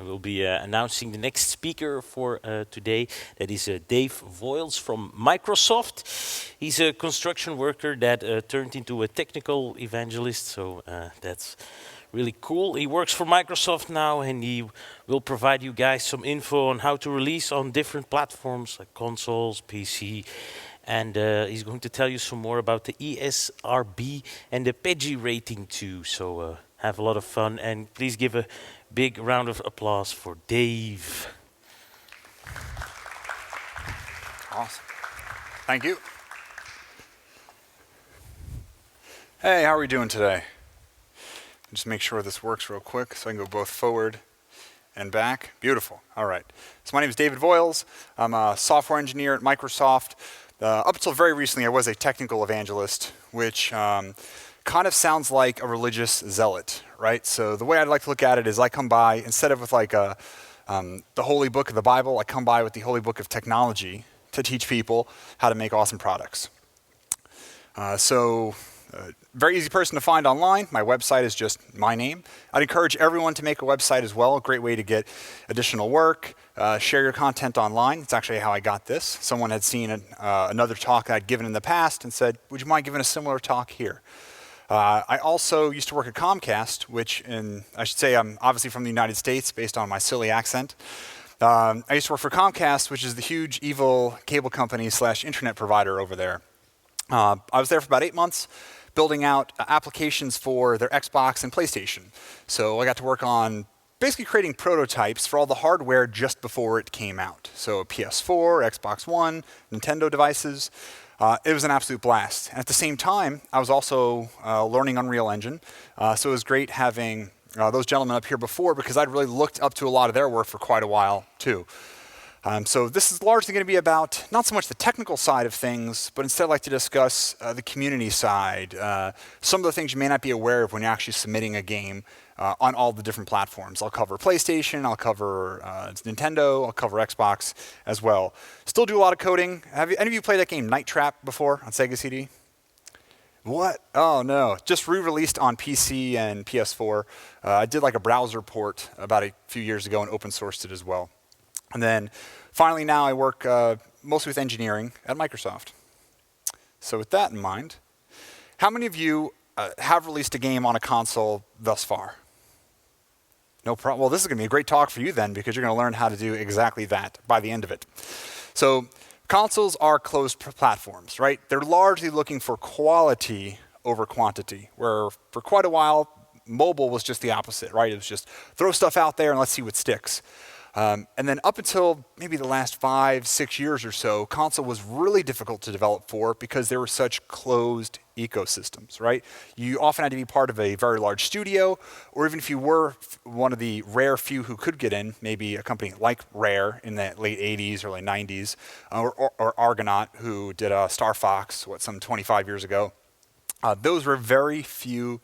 I will be announcing the next speaker for today. That is Dave Voyles from Microsoft. He's a construction worker that turned into a technical evangelist, so that's really cool. He works for Microsoft now, and he will provide you guys some info on how to release on different platforms like consoles, PC, and he's going to tell you some more about the ESRB and the PEGI rating too. So have a lot of fun, and please give a big round of applause for Dave. Awesome. Thank you. Hey, how are we doing today? Just make sure this works real quick so I can go both forward and back. Beautiful. All right. So my name is David Voyles. I'm a software engineer at Microsoft. Up until very recently, I was a technical evangelist, which kind of sounds like a religious zealot, right? So the way I'd like to look at it is I come by, instead of with like the holy book of the Bible, I come by with the holy book of technology to teach people how to make awesome products. Very easy person to find online. My website is just my name. I'd encourage everyone to make a website as well. A great way to get additional work, share your content online. It's actually how I got this. Someone had seen another talk I'd given in the past and said, would you mind giving a similar talk here? I also used to work at Comcast, which I should say I'm obviously from the United States based on my silly accent. I used to work for Comcast, which is the huge evil cable company / internet provider over there. I was there for about 8 months, building out applications for their Xbox and PlayStation. So I got to work on basically creating prototypes for all the hardware just before it came out. So PS4, Xbox One, Nintendo devices. It was an absolute blast. And at the same time, I was also learning Unreal Engine. So it was great having those gentlemen up here before because I'd really looked up to a lot of their work for quite a while too. So this is largely going to be about not so much the technical side of things, but instead I'd like to discuss the community side, some of the things you may not be aware of when you're actually submitting a game on all the different platforms. I'll cover PlayStation, I'll cover Nintendo, I'll cover Xbox as well. Still do a lot of coding. Have any of you played that game Night Trap before on Sega CD? What? Oh no, just re-released on PC and PS4. I did like a browser port about a few years ago and open sourced it as well. And then finally now I work mostly with engineering at Microsoft. So with that in mind, how many of you have released a game on a console thus far? No problem. Well, this is going to be a great talk for you then because you're going to learn how to do exactly that by the end of it. So consoles are closed platforms, right? They're largely looking for quality over quantity, where for quite a while, mobile was just the opposite, right? It was just throw stuff out there and let's see what sticks. And then up until maybe the last 5-6 years or so, console was really difficult to develop for because there were such closed ecosystems, right? You often had to be part of a very large studio, or even if you were one of the rare few who could get in, maybe a company like Rare in the late 80s, early 90s, or Argonaut, who did Star Fox, some 25 years ago. Those were very few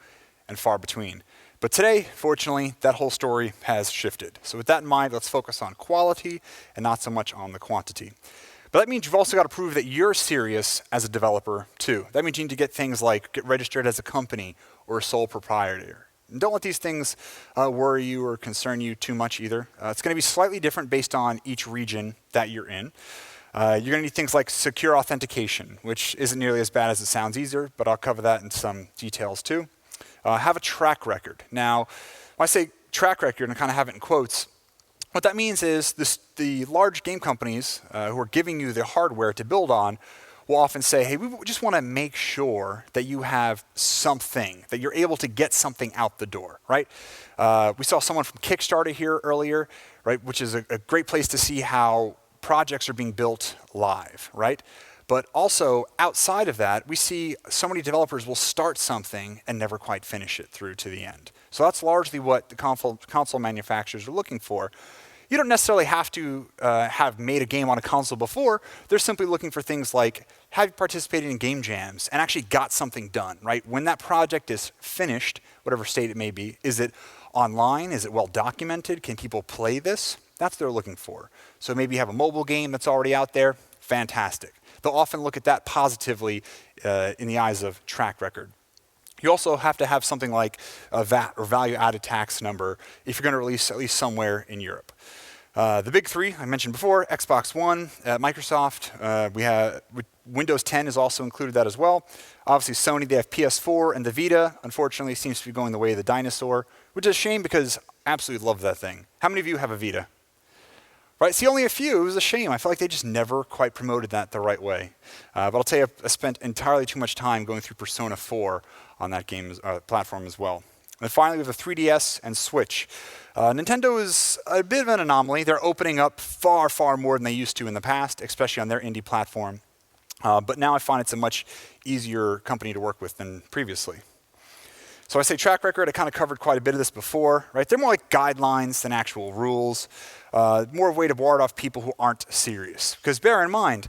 and far between. But today, fortunately, that whole story has shifted. So with that in mind, let's focus on quality and not so much on the quantity. But that means you've also got to prove that you're serious as a developer too. That means you need to get things like get registered as a company or a sole proprietor. And don't let these things worry you or concern you too much either. It's going to be slightly different based on each region that you're in. You're going to need things like secure authentication, which isn't nearly as bad as it sounds either, but I'll cover that in some details too. Have a track record. Now, when I say track record, and I kind of have it in quotes, what that means is the large game companies who are giving you the hardware to build on will often say, hey, we just want to make sure that you have something, that you're able to get something out the door, right? We saw someone from Kickstarter here earlier, right, which is a great place to see how projects are being built live, right? But also, outside of that, we see so many developers will start something and never quite finish it through to the end. So that's largely what the console manufacturers are looking for. You don't necessarily have to have made a game on a console before. They're simply looking for things like, have you participated in game jams and actually got something done, right? When that project is finished, whatever state it may be, is it online? Is it well documented? Can people play this? That's what they're looking for. So maybe you have a mobile game that's already out there. Fantastic. They'll often look at that positively in the eyes of track record. You also have to have something like a VAT or value added tax number if you're going to release at least somewhere in Europe. The big three I mentioned before, Xbox One, Microsoft, we have Windows 10 is also included that as well. Obviously Sony, they have PS4 and the Vita, unfortunately seems to be going the way of the dinosaur, which is a shame because I absolutely love that thing. How many of you have a Vita? Right, see, only a few. It was a shame. I feel like they just never quite promoted that the right way. But I'll tell you, I spent entirely too much time going through Persona 4 on that game platform as well. And finally, we have the 3DS and Switch. Nintendo is a bit of an anomaly. They're opening up far, far more than they used to in the past, especially on their indie platform. But now I find it's a much easier company to work with than previously. So I say track record, I kind of covered quite a bit of this before, right? They're more like guidelines than actual rules, more of a way to ward off people who aren't serious. Because bear in mind,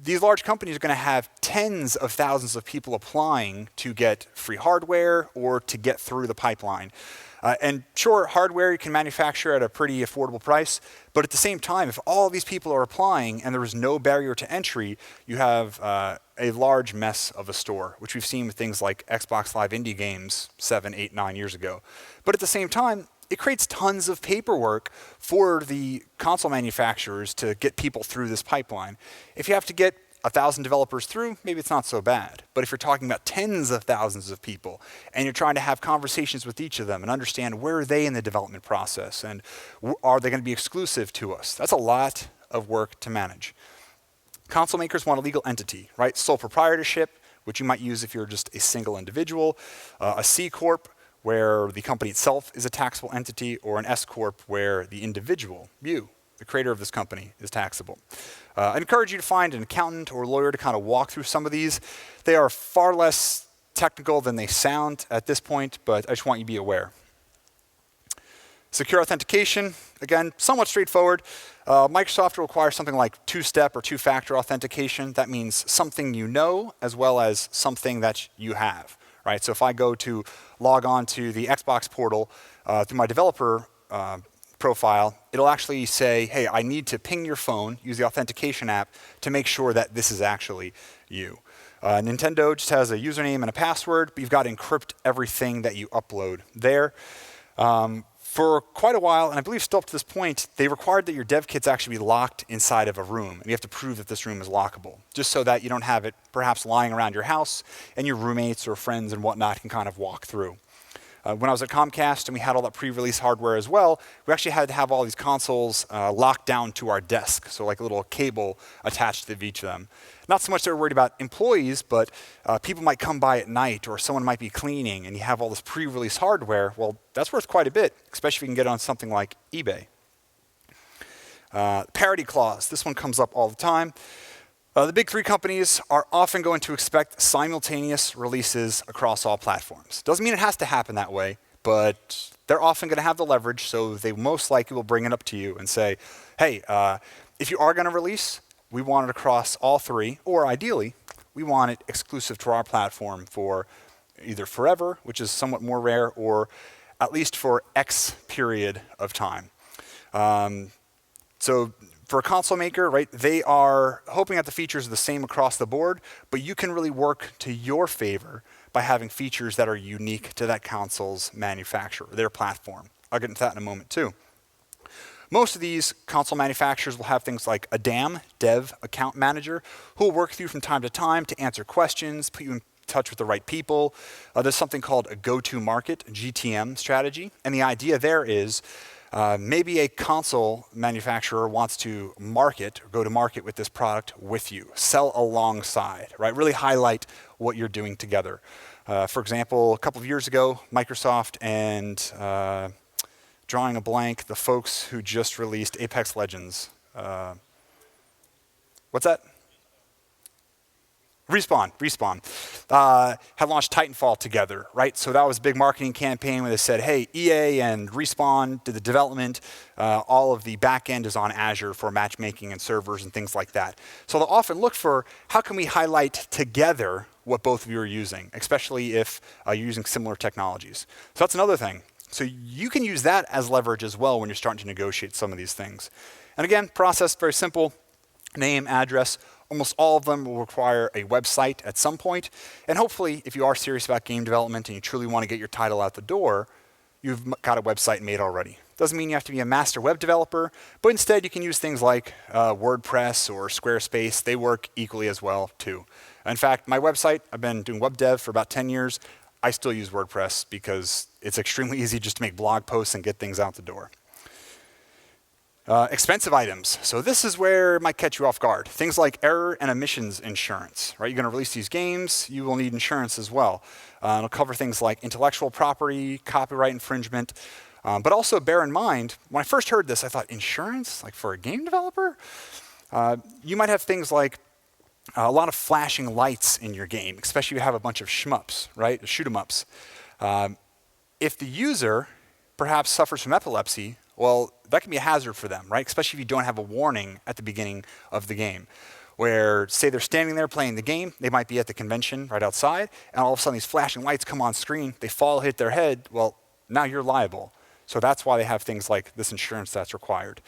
these large companies are going to have tens of thousands of people applying to get free hardware or to get through the pipeline. And sure, hardware you can manufacture at a pretty affordable price, but at the same time, if all these people are applying and there is no barrier to entry, you have a large mess of a store, which we've seen with things like Xbox Live indie games 7, 8, 9 years ago. But at the same time, it creates tons of paperwork for the console manufacturers to get people through this pipeline. If you have to get 1,000 developers through, maybe it's not so bad. But if you're talking about tens of thousands of people and you're trying to have conversations with each of them and understand where are they in the development process and are they going to be exclusive to us, that's a lot of work to manage. Console makers want a legal entity, right? Sole proprietorship, which you might use if you're just a single individual, a C Corp, where the company itself is a taxable entity, or an S Corp, where the individual, you, the creator of this company, is taxable. I encourage you to find an accountant or lawyer to kind of walk through some of these. They are far less technical than they sound at this point, but I just want you to be aware. Secure authentication, again, somewhat straightforward. Microsoft will require something like two-step or two-factor authentication. That means something you know as well as something that you have, right? So if I go to log on to the Xbox portal through my developer profile, it'll actually say, hey, I need to ping your phone, use the authentication app to make sure that this is actually you. Nintendo just has a username and a password, but you've got to encrypt everything that you upload there. For quite a while, and I believe still up to this point, they required that your dev kits actually be locked inside of a room. And you have to prove that this room is lockable, just so that you don't have it perhaps lying around your house and your roommates or friends and whatnot can kind of walk through. When I was at Comcast and we had all that pre-release hardware as well, we actually had to have all these consoles locked down to our desk, so like a little cable attached to each of them. Not so much that we're worried about employees, but people might come by at night or someone might be cleaning and you have all this pre-release hardware. Well, that's worth quite a bit, especially if you can get it on something like eBay. Parity clause, this one comes up all the time. The big three companies are often going to expect simultaneous releases across all platforms. Doesn't mean it has to happen that way, but they're often going to have the leverage, so they most likely will bring it up to you and say, hey, if you are going to release, we want it across all three, or ideally, we want it exclusive to our platform for either forever, which is somewhat more rare, or at least for X period of time. So for a console maker, right, they are hoping that the features are the same across the board, but you can really work to your favor by having features that are unique to that console's manufacturer, their platform. I'll get into that in a moment too. Most of these console manufacturers will have things like a DAM, Dev Account Manager, who will work with you from time to answer questions, put you in touch with the right people. There's something called a go-to-market, GTM strategy, and the idea there is maybe a console manufacturer wants to market or go to market with this product with you, sell alongside, right? Really highlight what you're doing together. For example, a couple of years ago, Microsoft and drawing a blank, the folks who just released Apex Legends. What's that? Respawn had launched Titanfall together, right? So that was a big marketing campaign where they said, hey, EA and Respawn did the development. All of the back end is on Azure for matchmaking and servers and things like that. So they'll often look for how can we highlight together what both of you are using, especially if you're using similar technologies. So that's another thing. So you can use that as leverage as well when you're starting to negotiate some of these things. And again, process very simple. Name, address, Almost all of them will require a website at some point. And hopefully, if you are serious about game development and you truly want to get your title out the door, you've got a website made already. Doesn't mean you have to be a master web developer, but instead you can use things like WordPress or Squarespace. They work equally as well, too. In fact, my website, I've been doing web dev for about 10 years. I still use WordPress because it's extremely easy just to make blog posts and get things out the door. Expensive items. So this is where it might catch you off guard. Things like error and omissions insurance. Right? You're going to release these games, you will need insurance as well. It'll cover things like intellectual property, copyright infringement. But also bear in mind, when I first heard this, I thought, insurance? Like for a game developer? You might have things like a lot of flashing lights in your game, especially if you have a bunch of shmups, right? Shoot 'em ups. If the user perhaps suffers from epilepsy, well, that can be a hazard for them, right? Especially if you don't have a warning at the beginning of the game. Where, say they're standing there playing the game, they might be at the convention right outside, and all of a sudden these flashing lights come on screen, they fall, hit their head, well, now you're liable. So that's why they have things like this insurance that's required.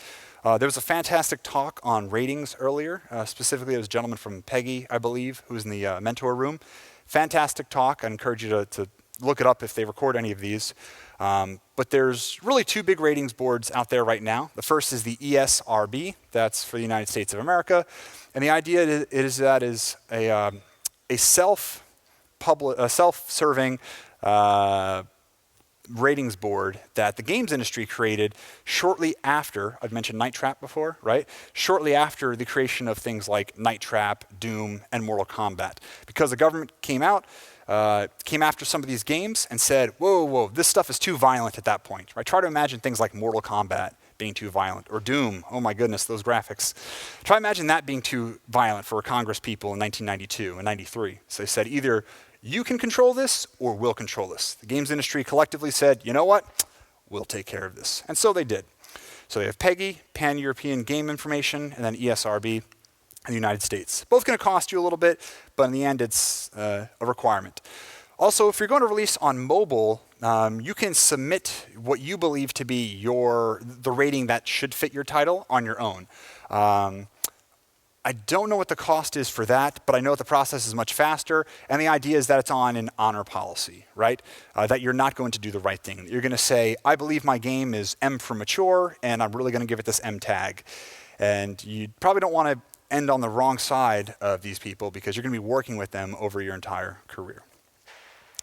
There was a fantastic talk on ratings earlier. Specifically, there was a gentleman from PEGI, I believe, who was in the mentor room. Fantastic talk. I encourage you to look it up if they record any of these. But there's really two big ratings boards out there right now. The first is the ESRB. That's for the United States of America. And the idea is that is a self-serving ratings board that the games industry created shortly after, I've mentioned Night Trap before, right? Shortly after the creation of things like Night Trap, Doom, and Mortal Kombat. Because the government came after some of these games and said, whoa, this stuff is too violent at that point, right? Try to imagine things like Mortal Kombat being too violent, or Doom, oh my goodness, those graphics. Try to imagine that being too violent for Congress people in 1992 and 93. So they said either you can control this or we'll control this. The games industry collectively said, you know what? We'll take care of this. And so they did. So they have PEGI, Pan-European Game Information, and then ESRB in the United States. Both going to cost you a little bit, but in the end, it's a requirement. Also, if you're going to release on mobile, you can submit what you believe to be the rating that should fit your title on your own. I don't know what the cost is for that, but I know the process is much faster, and the idea is that it's on an honor policy, right? That you're not going to do the right thing. You're going to say, I believe my game is M for mature, and I'm really going to give it this M tag. And you probably don't want to end on the wrong side of these people because you're going to be working with them over your entire career.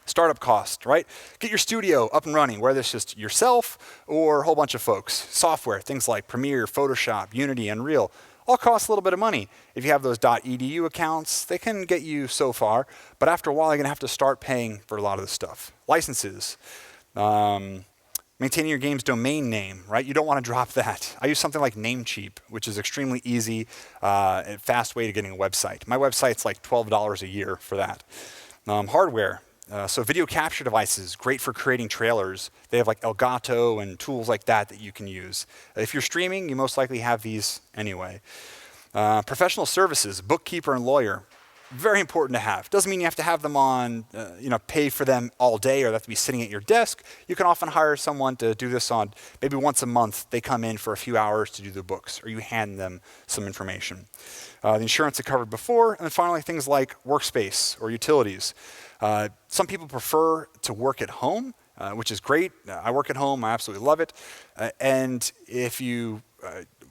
Startup cost, right? Get your studio up and running, whether it's just yourself or a whole bunch of folks. Software, things like Premiere, Photoshop, Unity, Unreal, all cost a little bit of money. If you have those .edu accounts, they can get you so far, but after a while, you're going to have to start paying for a lot of this stuff. Licenses, maintaining your game's domain name, right? You don't want to drop that. I use something like Namecheap, which is extremely easy and fast way to getting a website. My website's like $12 a year for that. Hardware. So video capture devices, great for creating trailers. They have like Elgato and tools like that you can use. If you're streaming, you most likely have these anyway. Professional services, bookkeeper and lawyer, very important to have. Doesn't mean you have to have them on, pay for them all day or they have to be sitting at your desk. You can often hire someone to do this on maybe once a month. They come in for a few hours to do the books, or you hand them some information. The insurance I covered before, and then finally things like workspace or utilities. Some people prefer to work at home, which is great. I work at home. I absolutely love it. And if you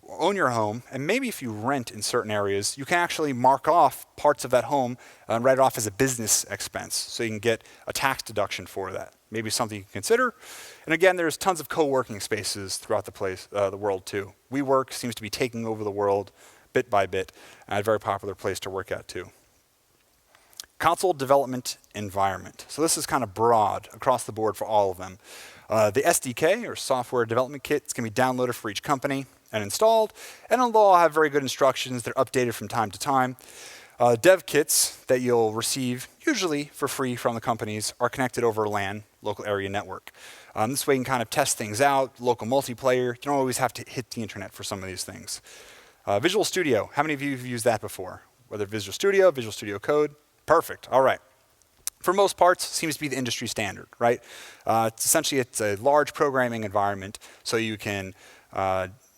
own your home, and maybe if you rent in certain areas, you can actually mark off parts of that home and write it off as a business expense. So you can get a tax deduction for that. Maybe something you can consider. And again, there's tons of co-working spaces throughout the world too. WeWork seems to be taking over the world bit by bit, and a very popular place to work at too. Console development environment. So this is kind of broad across the board for all of them. The SDK, or software development kit, is going to be downloaded for each company and installed, and they'll all have very good instructions. They're updated from time to time. Dev kits that you'll receive, usually for free from the companies, are connected over LAN, local area network. This way you can kind of test things out, local multiplayer. You don't always have to hit the internet for some of these things. Visual Studio, how many of you have used that before? Whether Visual Studio Code? Perfect, all right. For most parts, seems to be the industry standard, right? Essentially, it's a large programming environment, so you can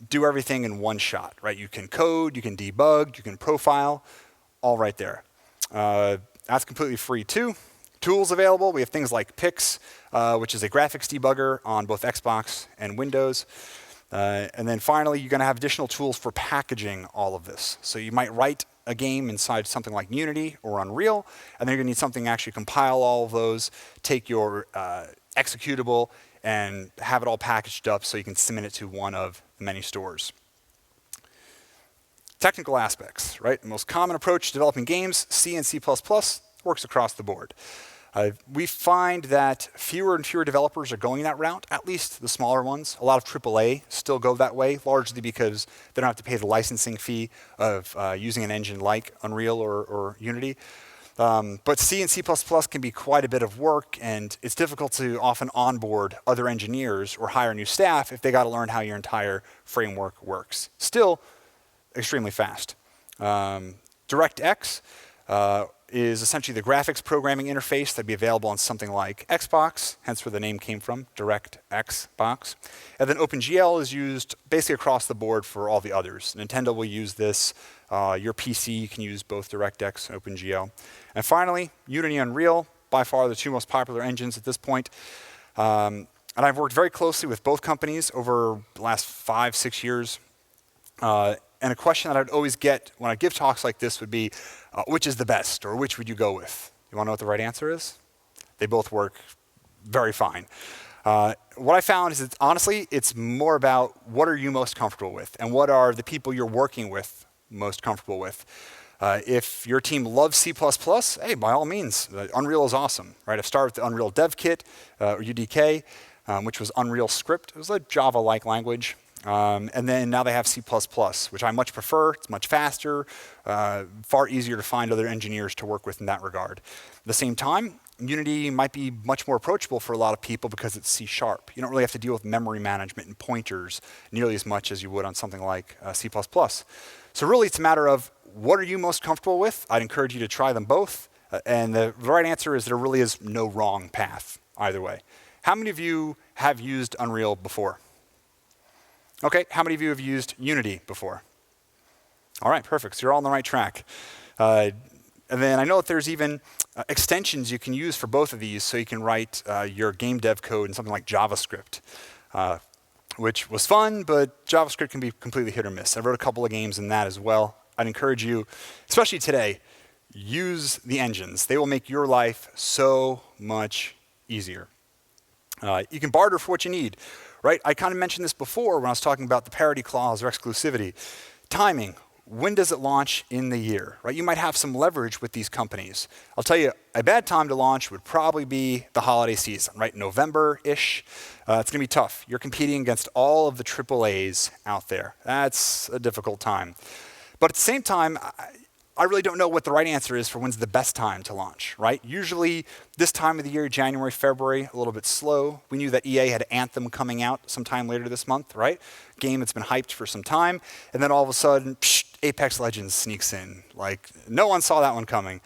do everything in one shot, right? You can code, you can debug, you can profile. all right there. That's completely free too. Tools available, we have things like Pix, which is a graphics debugger on both Xbox and Windows. And then finally, you're going to have additional tools for packaging all of this. So you might write a game inside something like Unity or Unreal, and then you're going to need something to actually compile all of those, take your executable, and have it all packaged up so you can submit it to one of the many stores. Technical aspects, right? The most common approach to developing games, C and C++, works across the board. We find that fewer and fewer developers are going that route, at least the smaller ones. A lot of AAA still go that way, largely because they don't have to pay the licensing fee of using an engine like Unreal or Unity. But C and C++ can be quite a bit of work, and it's difficult to often onboard other engineers or hire new staff if they got to learn how your entire framework works. Still, extremely fast. DirectX is essentially the graphics programming interface that'd be available on something like Xbox, hence where the name came from, DirectX box. And then OpenGL is used basically across the board for all the others. Nintendo will use this. Your PC can use both DirectX and OpenGL. And finally, Unity and Unreal, by far the two most popular engines at this point. And I've worked very closely with both companies over the last 5-6 years. And a question that I'd always get when I give talks like this would be, which is the best, or which would you go with? You want to know what the right answer is? They both work very fine. What I found is that honestly, it's more about what are you most comfortable with, and what are the people you're working with most comfortable with. If your team loves C++, hey, by all means, Unreal is awesome, right? I've started with the Unreal Dev Kit, or UDK, which was Unreal Script. It was a Java-like language. And then now they have C++, which I much prefer. It's much faster, far easier to find other engineers to work with in that regard. At the same time, Unity might be much more approachable for a lot of people because it's C#. You don't really have to deal with memory management and pointers nearly as much as you would on something like C++. So really, it's a matter of what are you most comfortable with? I'd encourage you to try them both. And the right answer is there really is no wrong path either way. How many of you have used Unreal before? Okay, how many of you have used Unity before? All right, perfect. So you're all on the right track. And then I know that there's even extensions you can use for both of these, so you can write your game dev code in something like JavaScript, which was fun, but JavaScript can be completely hit or miss. I wrote a couple of games in that as well. I'd encourage you, especially today, use the engines. They will make your life so much easier. You can barter for what you need. Right? I kind of mentioned this before when I was talking about the parity clause or exclusivity. Timing. When does it launch in the year? Right? You might have some leverage with these companies. I'll tell you, a bad time to launch would probably be the holiday season, right? November-ish. It's going to be tough. You're competing against all of the AAAs out there. That's a difficult time. But at the same time, I really don't know what the right answer is for when's the best time to launch, right? Usually this time of the year, January, February, a little bit slow. We knew that EA had Anthem coming out sometime later this month, right? Game that's been hyped for some time. And then all of a sudden, Apex Legends sneaks in. Like, no one saw that one coming.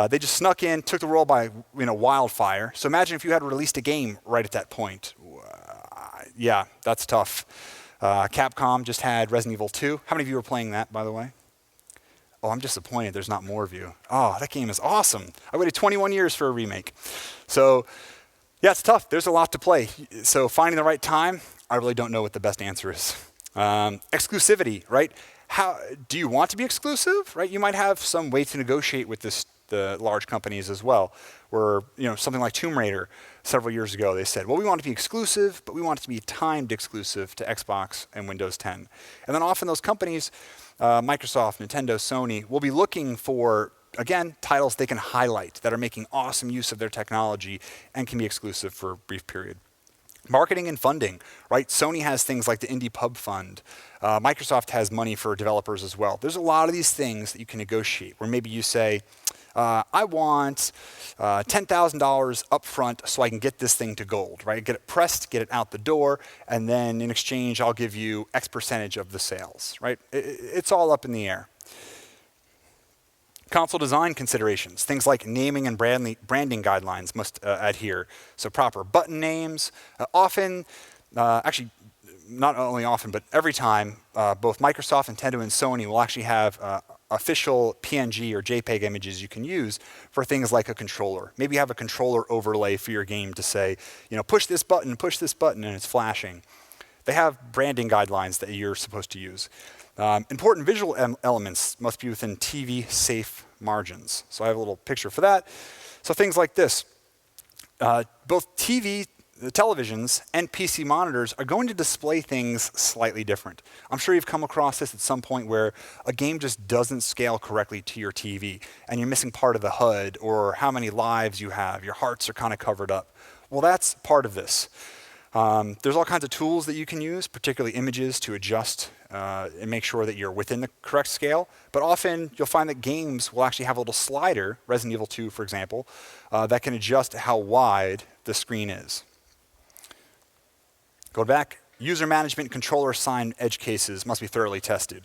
They just snuck in, took the world by wildfire. So imagine if you had released a game right at that point. Yeah, that's tough. Capcom just had Resident Evil 2. How many of you were playing that, by the way? Oh, I'm disappointed there's not more of you. Oh, that game is awesome. I waited 21 years for a remake. So, yeah, it's tough. There's a lot to play. So finding the right time, I really don't know what the best answer is. Exclusivity, right? How do you want to be exclusive, right? You might have some way to negotiate with the large companies as well. Where, something like Tomb Raider several years ago, they said, well, we want it to be exclusive, but we want it to be timed exclusive to Xbox and Windows 10. And then often those companies, Microsoft, Nintendo, Sony, will be looking for, again, titles they can highlight that are making awesome use of their technology and can be exclusive for a brief period. Marketing and funding, right? Sony has things like the Indie Pub Fund. Microsoft has money for developers as well. There's a lot of these things that you can negotiate where maybe you say, I want $10,000 up front so I can get this thing to gold, right? Get it pressed, get it out the door, and then in exchange, I'll give you X percentage of the sales, right? It's all up in the air. Console design considerations, things like naming and branding guidelines must adhere. So proper button names, actually not only often, but every time, both Microsoft, Nintendo, and Sony will actually have official PNG or JPEG images you can use for things like a controller. Maybe you have a controller overlay for your game to say, push this button, and it's flashing. They have branding guidelines that you're supposed to use. Important visual elements must be within TV-safe margins. So I have a little picture for that. So things like this. Both televisions and PC monitors are going to display things slightly different. I'm sure you've come across this at some point where a game just doesn't scale correctly to your TV, and you're missing part of the HUD or how many lives you have. Your hearts are kind of covered up. Well, that's part of this. There's all kinds of tools that you can use, particularly images, to adjust and make sure that you're within the correct scale. But often you'll find that games will actually have a little slider, Resident Evil 2, for example, that can adjust how wide the screen is. Go back. User management controller assigned edge cases must be thoroughly tested.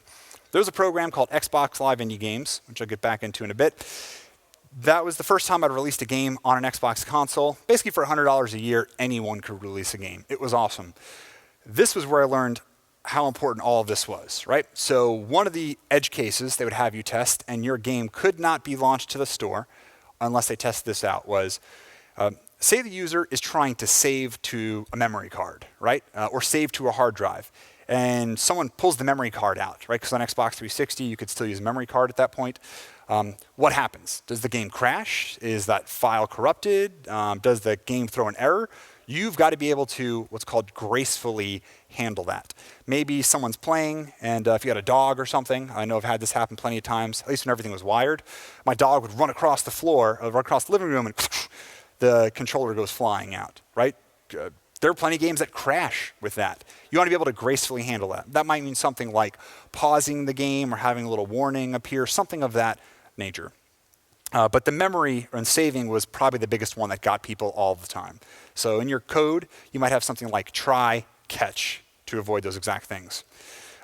There's a program called Xbox Live Indie Games, which I'll get back into in a bit. That was the first time I'd released a game on an Xbox console. Basically, for $100 a year, anyone could release a game. It was awesome. This was where I learned how important all of this was, right? So one of the edge cases they would have you test, and your game could not be launched to the store unless they tested this out, was say the user is trying to save to a memory card, right? Or save to a hard drive. And someone pulls the memory card out, right? Because on Xbox 360, you could still use a memory card at that point. What happens? Does the game crash? Is that file corrupted? Does the game throw an error? You've got to be able to, what's called, gracefully handle that. Maybe someone's playing, and if you had a dog or something, I know I've had this happen plenty of times, at least when everything was wired, my dog would run across the floor, run across the living room, and the controller goes flying out, right? There are plenty of games that crash with that. You want to be able to gracefully handle that. That might mean something like pausing the game or having a little warning appear, something of that nature. But the memory and saving was probably the biggest one that got people all the time. So in your code, you might have something like try, catch to avoid those exact things.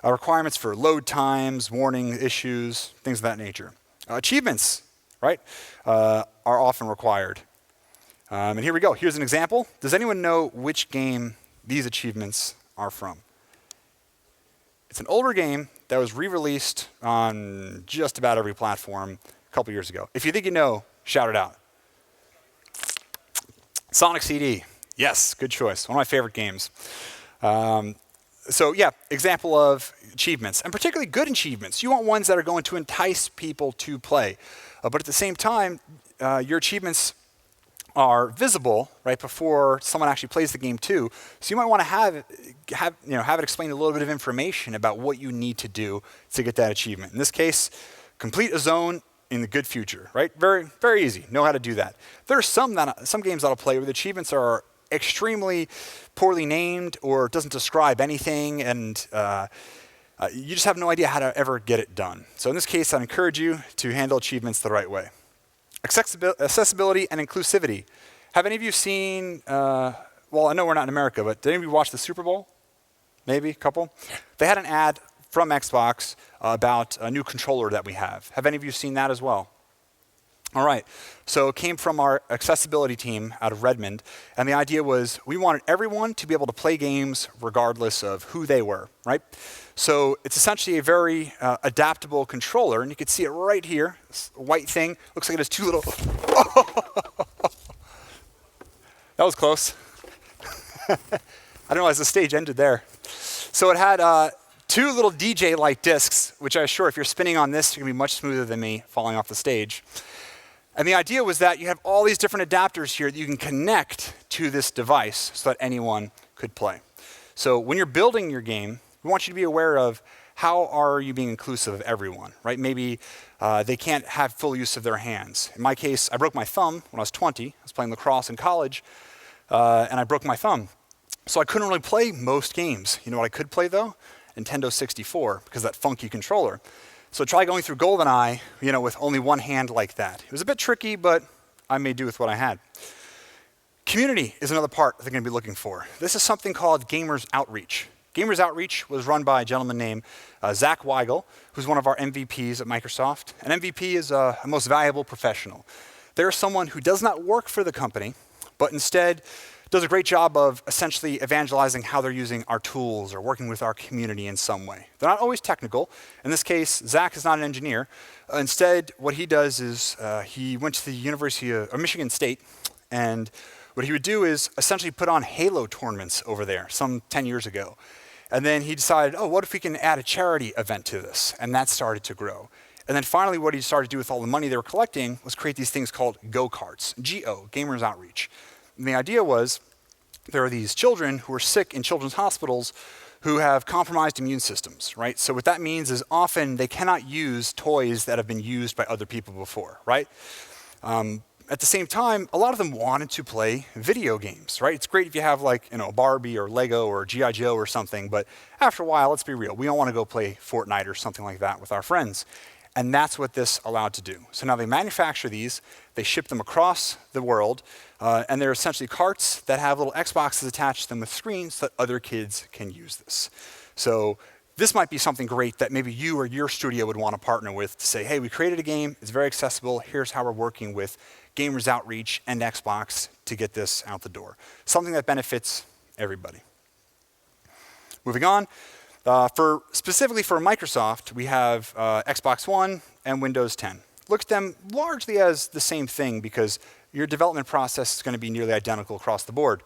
Requirements for load times, warning issues, things of that nature. Achievements, right, are often required. And here we go. Here's an example. Does anyone know which game these achievements are from? It's an older game that was re-released on just about every platform a couple years ago. If you think you know, shout it out. Sonic CD. Yes, good choice. One of my favorite games. So yeah, example of achievements, and particularly good achievements. You want ones that are going to entice people to play. But at the same time, your achievements are visible right before someone actually plays the game too. So you might want to have it explain a little bit of information about what you need to do to get that achievement. In this case, complete a zone in the good future, right? Very, very easy. Know how to do that. There are some games that I'll play where the achievements are extremely poorly named or doesn't describe anything, and you just have no idea how to ever get it done. So in this case, I'd encourage you to handle achievements the right way. Accessibility and inclusivity. Have any of you seen, well, I know we're not in America, but did any of you watch the Super Bowl? Maybe a couple? They had an ad from Xbox about a new controller that we have. Have any of you seen that as well? All right. So it came from our accessibility team out of Redmond, and the idea was we wanted everyone to be able to play games regardless of who they were, right? So it's essentially a very adaptable controller, and you can see it right here. This white thing looks like it has two little. That was close. I didn't realize the stage ended there. So it had two little DJ-like discs, which I'm sure if you're spinning on this, you're going to be much smoother than me falling off the stage. And the idea was that you have all these different adapters here that you can connect to this device so that anyone could play. So when you're building your game, we want you to be aware of how are you being inclusive of everyone, right? Maybe they can't have full use of their hands. In my case, I broke my thumb when I was 20. I was playing lacrosse in college, and I broke my thumb. So I couldn't really play most games. You know what I could play, though? Nintendo 64, because of that funky controller. So try going through GoldenEye, with only one hand like that. It was a bit tricky, but I made do with what I had. Community is another part they're going to be looking for. This is something called Gamers Outreach. Gamers Outreach was run by a gentleman named Zach Weigel, who's one of our MVPs at Microsoft. An MVP is a most valuable professional. They're someone who does not work for the company, but instead does a great job of essentially evangelizing how they're using our tools or working with our community in some way. They're not always technical. In this case, Zach is not an engineer. Instead, what he does is he went to the University of Michigan State, and what he would do is essentially put on Halo tournaments over there some 10 years ago. And then he decided, oh, what if we can add a charity event to this? And that started to grow. And then finally, what he started to do with all the money they were collecting was create these things called go-karts, G-O, Gamers Outreach. And the idea was there are these children who are sick in children's hospitals who have compromised immune systems, right? So what that means is often they cannot use toys that have been used by other people before, right? At the same time, a lot of them wanted to play video games, right? It's great if you have like, you know, Barbie or Lego or G.I. Joe or something, but after a while, let's be real, we don't want to go play Fortnite or something like that with our friends. And that's what this allowed to do. So now they manufacture these, they ship them across the world, and they're essentially carts that have little Xboxes attached to them with screens so that other kids can use this. So this might be something great that maybe you or your studio would want to partner with to say, hey, we created a game, it's very accessible, here's how we're working with Gamers Outreach and Xbox to get this out the door. Something that benefits everybody. Moving on. Specifically for Microsoft, we have Xbox One and Windows 10. Look at them largely as the same thing because your development process is going to be nearly identical across the board.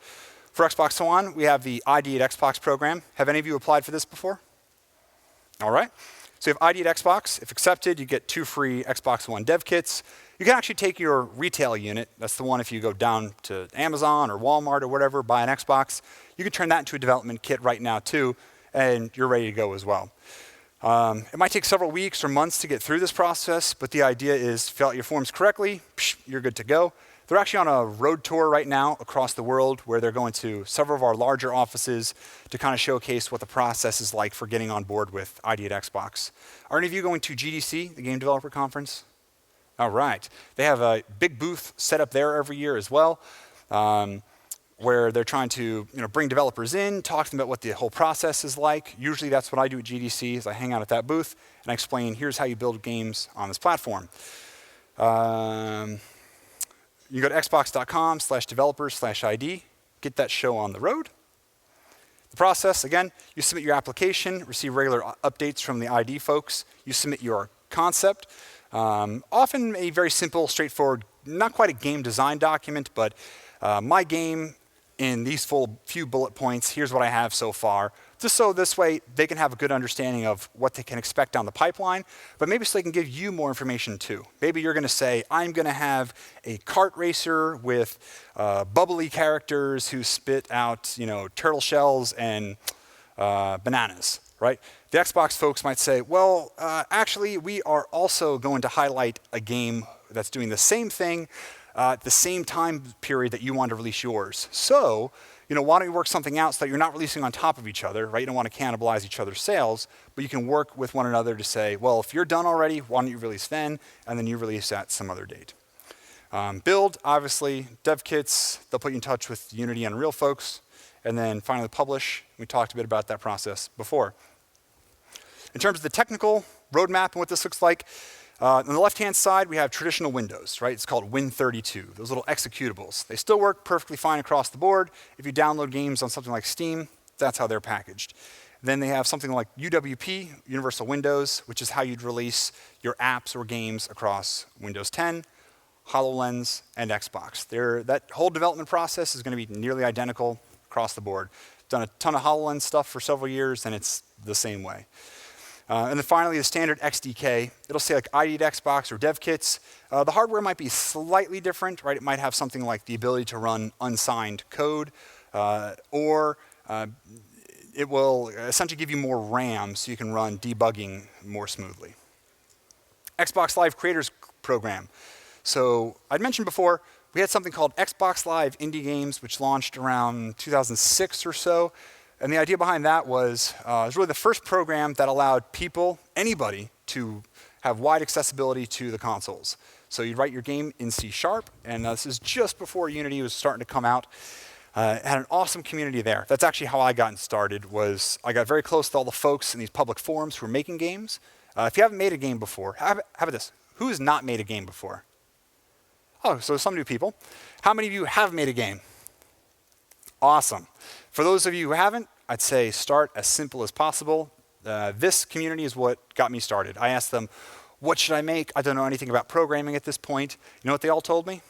For Xbox One, we have the ID at Xbox program. Have any of you applied for this before? All right. So you have ID at Xbox. If accepted, you get 2 free Xbox One dev kits. You can actually take your retail unit. That's the one if you go down to Amazon or Walmart or whatever, buy an Xbox. You can turn that into a development kit right now too, and you're ready to go as well. It might take several weeks or months to get through this process, but the idea is fill out your forms correctly, you're good to go. They're actually on a road tour right now across the world where they're going to several of our larger offices to kind of showcase what the process is like for getting on board with ID at Xbox. Are any of you going to GDC, the Game Developer Conference? All right. They have a big booth set up there every year as well, where they're trying to bring developers in, talk to them about what the whole process is like. Usually that's what I do at GDC is I hang out at that booth and I explain, here's how you build games on this platform. You go to xbox.com/developers/ID, get that show on the road. The process, again, you submit your application, receive regular updates from the ID folks. You submit your concept, often a very simple, straightforward, not quite a game design document, but my game in these few bullet points, here's what I have so far. Just so this way they can have a good understanding of what they can expect down the pipeline, but maybe so they can give you more information too. Maybe you're going to say, I'm going to have a kart racer with bubbly characters who spit out turtle shells and bananas, right? The Xbox folks might say, well, actually, we are also going to highlight a game that's doing the same thing at the same time period that you want to release yours. So, why don't you work something out so that you're not releasing on top of each other, right? You don't want to cannibalize each other's sales, but you can work with one another to say, well, if you're done already, why don't you release then, and then you release at some other date. Build, obviously, dev kits, they'll put you in touch with Unity and Unreal folks, and then finally publish. We talked a bit about that process before. In terms of the technical roadmap and what this looks like, on the left-hand side, we have traditional Windows, right? It's called Win32, those little executables. They still work perfectly fine across the board. If you download games on something like Steam, that's how they're packaged. Then they have something like UWP, Universal Windows, which is how you'd release your apps or games across Windows 10, HoloLens, and Xbox. That whole development process is going to be nearly identical across the board. Done a ton of HoloLens stuff for several years, and it's the same way. And then finally, the standard XDK. It'll say like ID at Xbox or dev kits. The hardware might be slightly different, right? It might have something like the ability to run unsigned code, or it will essentially give you more RAM so you can run debugging more smoothly. Xbox Live Creators Program. So I'd mentioned before, we had something called Xbox Live Indie Games, which launched around 2006 or so. And the idea behind that was it was really the first program that allowed people, anybody, to have wide accessibility to the consoles. So you'd write your game in C#, and this is just before Unity was starting to come out. It had an awesome community there. That's actually how I got started. Was I got very close to all the folks in these public forums who were making games. If you haven't made a game before, how about this? Who has not made a game before? Oh, so some new people. How many of you have made a game? Awesome. For those of you who haven't, I'd say start as simple as possible. This community is what got me started. I asked them, what should I make? I don't know anything about programming at this point. You know what they all told me?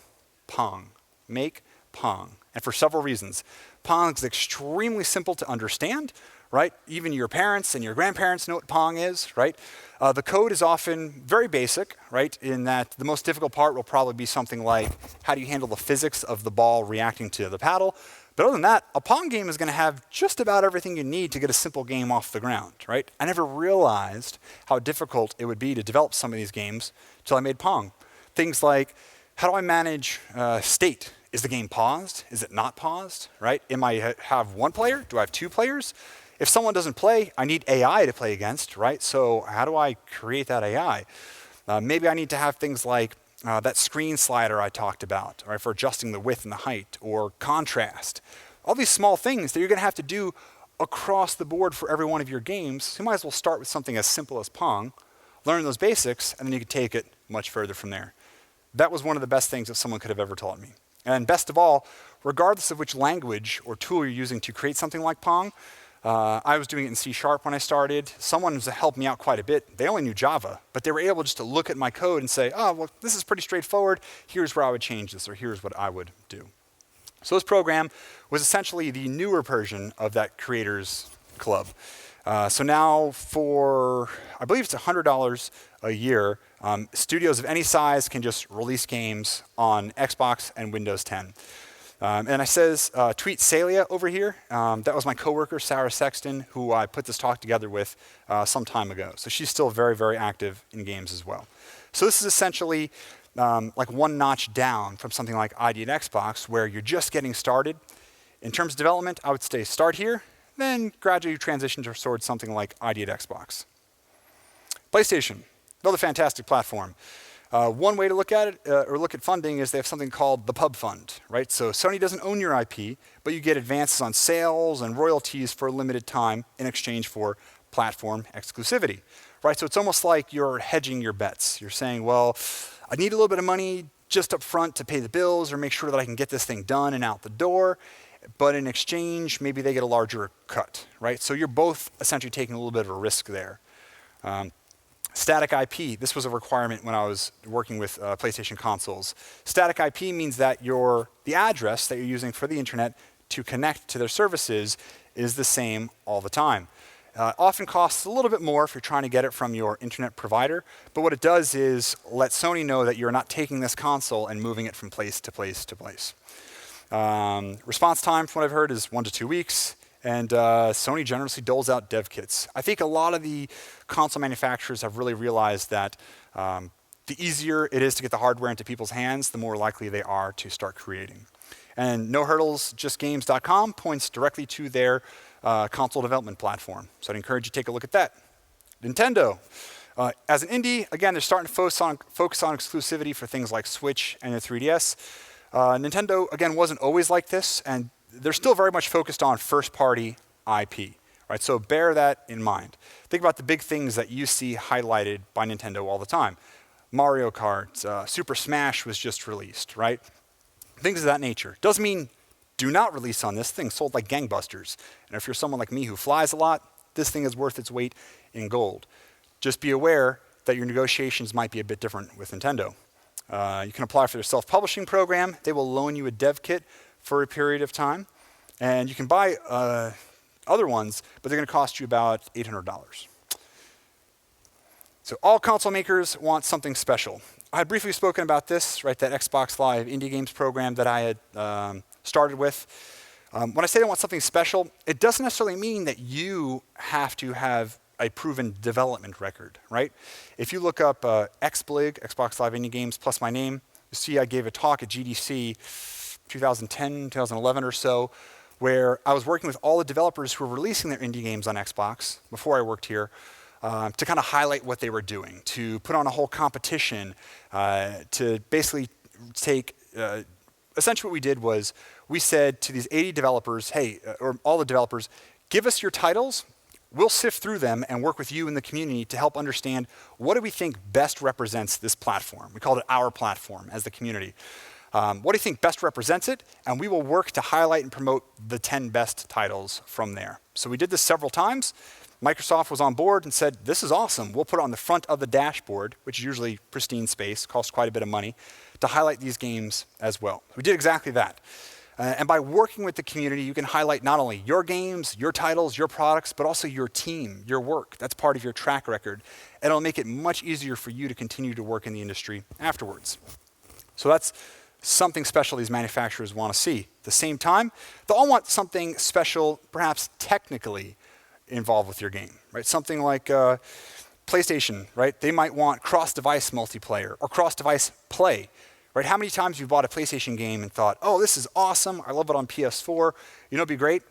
Pong. Make Pong. And for several reasons. Pong is extremely simple to understand, right? Even your parents and your grandparents know what Pong is, right? The code is often very basic, right? In that the most difficult part will probably be something like, how do you handle the physics of the ball reacting to the paddle? But other than that, a Pong game is going to have just about everything you need to get a simple game off the ground, right? I never realized how difficult it would be to develop some of these games until I made Pong. Things like, how do I manage state? Is the game paused? Is it not paused, right? Am I have one player? Do I have two players? If someone doesn't play, I need AI to play against, right? So how do I create that AI? Maybe I need to have things like that screen slider I talked about, right, for adjusting the width and the height, or contrast. All these small things that you're going to have to do across the board for every one of your games. So you might as well start with something as simple as Pong, learn those basics, and then you can take it much further from there. That was one of the best things that someone could have ever taught me. And best of all, regardless of which language or tool you're using to create something like Pong, I was doing it in C# when I started. Someone helped me out quite a bit. They only knew Java, but they were able just to look at my code and say, oh, well, this is pretty straightforward. Here's where I would change this, or here's what I would do. So this program was essentially the newer version of that creators club. So now for, I believe it's $100 a year, studios of any size can just release games on Xbox and Windows 10. And I says, tweet Celia over here. That was my coworker, Sarah Sexton, who I put this talk together with some time ago. So she's still very, very active in games as well. So this is essentially like one notch down from something like ID at Xbox, where you're just getting started. In terms of development, I would say start here, then gradually transition towards something like ID at Xbox. PlayStation, another fantastic platform. One way to look at it, or look at funding, is they have something called the Pub Fund, right? So Sony doesn't own your IP, but you get advances on sales and royalties for a limited time in exchange for platform exclusivity, right? So it's almost like you're hedging your bets. You're saying, well, I need a little bit of money just up front to pay the bills or make sure that I can get this thing done and out the door. But in exchange, maybe they get a larger cut, right? So you're both essentially taking a little bit of a risk there. Static IP, this was a requirement when I was working with PlayStation consoles. Static IP means that the address that you're using for the internet to connect to their services is the same all the time. Often costs a little bit more if you're trying to get it from your internet provider, but what it does is let Sony know that you're not taking this console and moving it from place to place to place. Response time, from what I've heard, is 1 to 2 weeks. And Sony generously doles out dev kits. I think a lot of the console manufacturers have really realized that the easier it is to get the hardware into people's hands, the more likely they are to start creating. And no hurdles, justgames.com points directly to their console development platform. So I'd encourage you to take a look at that. Nintendo. As an indie, again, they're starting to focus on exclusivity for things like Switch and the 3DS. Nintendo, again, wasn't always like this, and they're still very much focused on first-party IP, right? So bear that in mind. Think about the big things that you see highlighted by Nintendo all the time. Mario Kart, Super Smash was just released, right? Things of that nature. Doesn't mean do not release on this thing. Sold like gangbusters. And if you're someone like me who flies a lot, this thing is worth its weight in gold. Just be aware that your negotiations might be a bit different with Nintendo. You can apply for their self-publishing program. They will loan you a dev kit for a period of time. And you can buy other ones, but they're going to cost you about $800. So all console makers want something special. I had briefly spoken about this, right, that Xbox Live Indie Games program that I had started with. When I say they want something special, it doesn't necessarily mean that you have to have a proven development record, right? If you look up XBLIG, Xbox Live Indie Games, plus my name, you see I gave a talk at GDC 2010, 2011 or so, where I was working with all the developers who were releasing their indie games on Xbox before I worked here, to kind of highlight what they were doing, to put on a whole competition, to basically take, essentially what we did was we said to these 80 developers, hey, or all the developers, give us your titles, we'll sift through them and work with you in the community to help understand what do we think best represents this platform. We called it our platform as the community. What do you think best represents it? And we will work to highlight and promote the 10 best titles from there. So we did this several times. Microsoft was on board and said, this is awesome. We'll put it on the front of the dashboard, which is usually pristine space, costs quite a bit of money, to highlight these games as well. We did exactly that. And by working with the community, you can highlight not only your games, your titles, your products, but also your team, your work. That's part of your track record. And it'll make it much easier for you to continue to work in the industry afterwards. So that's something special these manufacturers want to see. At the same time, they'll all want something special, perhaps technically involved with your game, right? Something like PlayStation, right? They might want cross-device multiplayer or cross-device play. Right? How many times you've bought a PlayStation game and thought, oh, this is awesome. I love it on PS4. You know, it'd be great.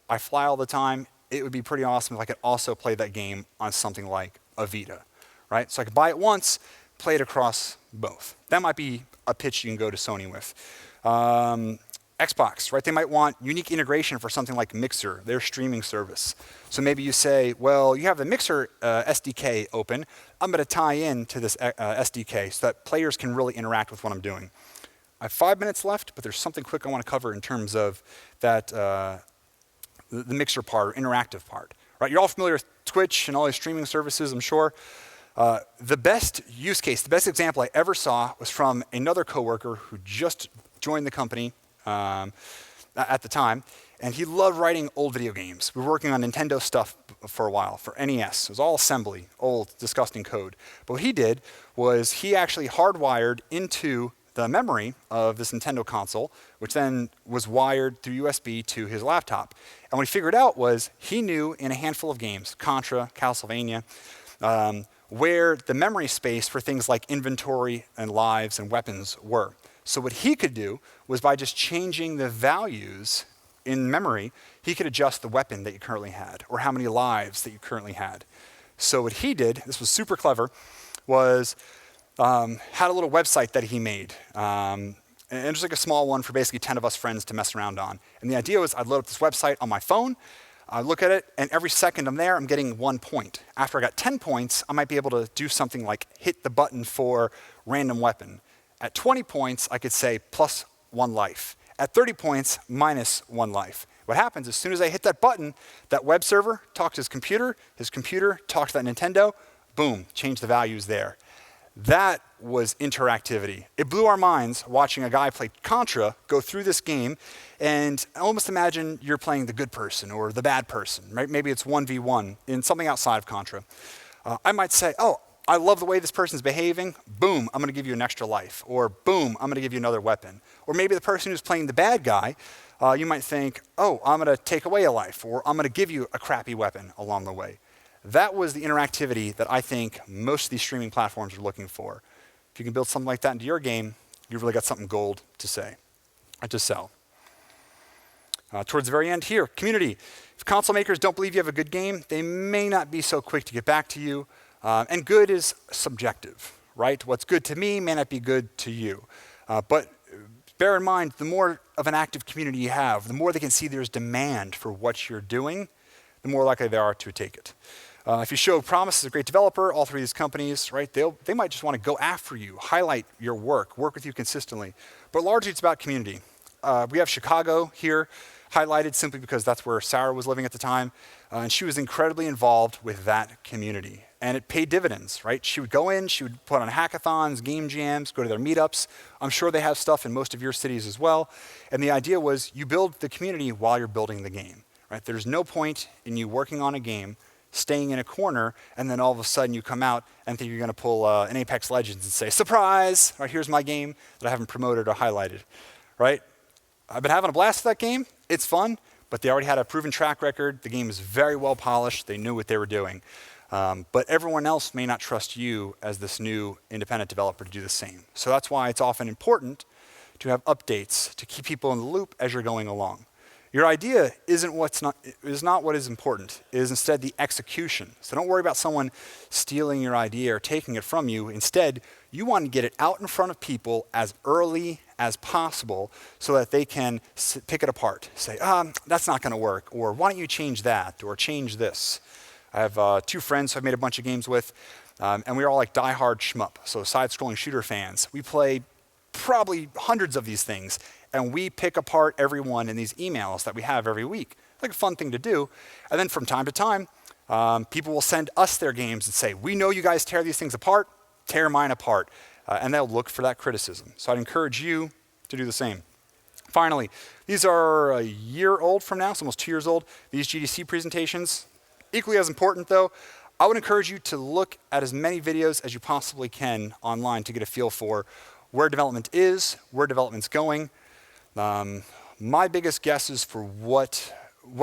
I fly all the time. It would be pretty awesome if I could also play that game on something like a Vita, right? So I could buy it once, play it across both. That might be a pitch you can go to Sony with. Xbox, right? They might want unique integration for something like Mixer, their streaming service. So maybe you say, well, you have the Mixer SDK open. I'm going to tie in to this SDK so that players can really interact with what I'm doing. I have 5 minutes left, but there's something quick I want to cover in terms of that the Mixer part, or interactive part. Right? You're all familiar with Twitch and all these streaming services, I'm sure. The best use case, the best example I ever saw was from another coworker who just joined the company at the time, and he loved writing old video games. We were working on Nintendo stuff for a while, for NES. It was all assembly, old, disgusting code. But what he did was he actually hardwired into the memory of this Nintendo console, which then was wired through USB to his laptop. And what he figured out was he knew in a handful of games, Contra, Castlevania, where the memory space for things like inventory and lives and weapons were. So what he could do was by just changing the values in memory, he could adjust the weapon that you currently had or how many lives that you currently had. So what he did, this was super clever, was had a little website that he made. And just like a small one for basically 10 of us friends to mess around on. And the idea was I'd load up this website on my phone, I look at it, and every second I'm there, I'm getting 1 point. After I got 10 points, I might be able to do something like hit the button for random weapon. At 20 points, I could say plus 1 life. At 30 points, minus 1 life. What happens, as soon as I hit that button, that web server talks to his computer talks to that Nintendo, boom, change the values there. That was interactivity. It blew our minds watching a guy play Contra go through this game, and almost imagine you're playing the good person or the bad person, right? Maybe it's 1v1 in something outside of Contra. I might say, oh, I love the way this person's behaving. Boom, I'm going to give you an extra life. Or boom, I'm going to give you another weapon. Or maybe the person who's playing the bad guy, you might think, oh, I'm going to take away a life. Or I'm going to give you a crappy weapon along the way. That was the interactivity that I think most of these streaming platforms are looking for. If you can build something like that into your game, you've really got something gold to say, to sell. Towards the very end here, community. If console makers don't believe you have a good game, they may not be so quick to get back to you. And good is subjective, right? What's good to me may not be good to you. But bear in mind, the more of an active community you have, the more they can see there's demand for what you're doing, the more likely they are to take it. If you show promise as a great developer, all three of these companies, right, they might just want to go after you, highlight your work with you consistently. But largely it's about community. We have Chicago here highlighted simply because that's where Sarah was living at the time. And she was incredibly involved with that community. And it paid dividends, right? She would go in, she would put on hackathons, game jams, go to their meetups. I'm sure they have stuff in most of your cities as well. And the idea was you build the community while you're building the game, right? There's no point in you working on a game, staying in a corner, and then all of a sudden you come out and think you're going to pull an Apex Legends and say, surprise, right, here's my game that I haven't promoted or highlighted, right? I've been having a blast with that game. It's fun, but they already had a proven track record. The game is very well polished. They knew what they were doing. But everyone else may not trust you as this new independent developer to do the same. So that's why it's often important to have updates to keep people in the loop as you're going along. Your idea is not what is important. It is instead the execution. So don't worry about someone stealing your idea or taking it from you. Instead, you want to get it out in front of people as early as possible so that they can pick it apart. Say, that's not going to work, or why don't you change that, or change this. I have 2 friends who I've made a bunch of games with, and we're all like diehard shmup, so side-scrolling shooter fans. We play probably hundreds of these things, and we pick apart every one in these emails that we have every week. Like a fun thing to do. And then from time to time, people will send us their games and say, we know you guys tear these things apart, tear mine apart. And they'll look for that criticism. So I'd encourage you to do the same. Finally, these are a year old from now, so almost 2 years old. These GDC presentations, equally as important though, I would encourage you to look at as many videos as you possibly can online to get a feel for where development is, where development's going. My biggest guesses for what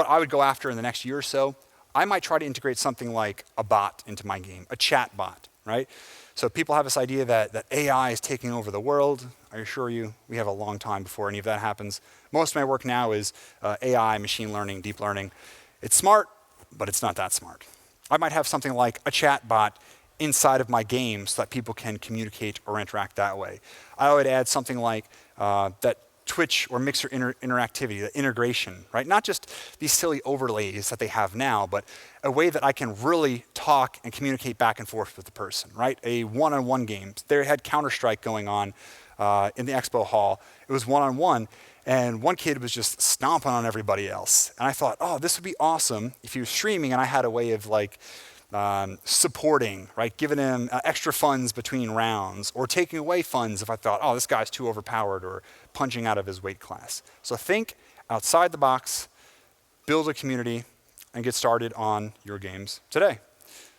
I would go after in the next year or so, I might try to integrate something like a bot into my game, a chat bot, right? So people have this idea that AI is taking over the world. I assure you, we have a long time before any of that happens. Most of my work now is AI, machine learning, deep learning. It's smart, but it's not that smart. I might have something like a chat bot inside of my game so that people can communicate or interact that way. I would add something like that Twitch or Mixer interactivity, the integration, right? Not just these silly overlays that they have now, but a way that I can really talk and communicate back and forth with the person, right? A one-on-one game. They had Counter-Strike going on in the expo hall. It was one-on-one, and one kid was just stomping on everybody else. And I thought, oh, this would be awesome if he was streaming and I had a way of like supporting, right? Giving him extra funds between rounds, or taking away funds if I thought, oh, this guy's too overpowered, or punching out of his weight class. So think outside the box, build a community, and get started on your games today.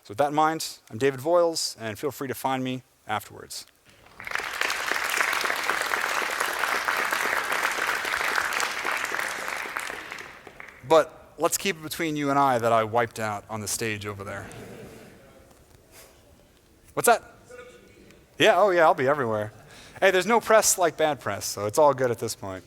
So with that in mind, I'm David Voyles, and feel free to find me afterwards. But let's keep it between you and I that I wiped out on the stage over there. What's that? Yeah, oh yeah, I'll be everywhere. Hey, there's no press like bad press, so it's all good at this point.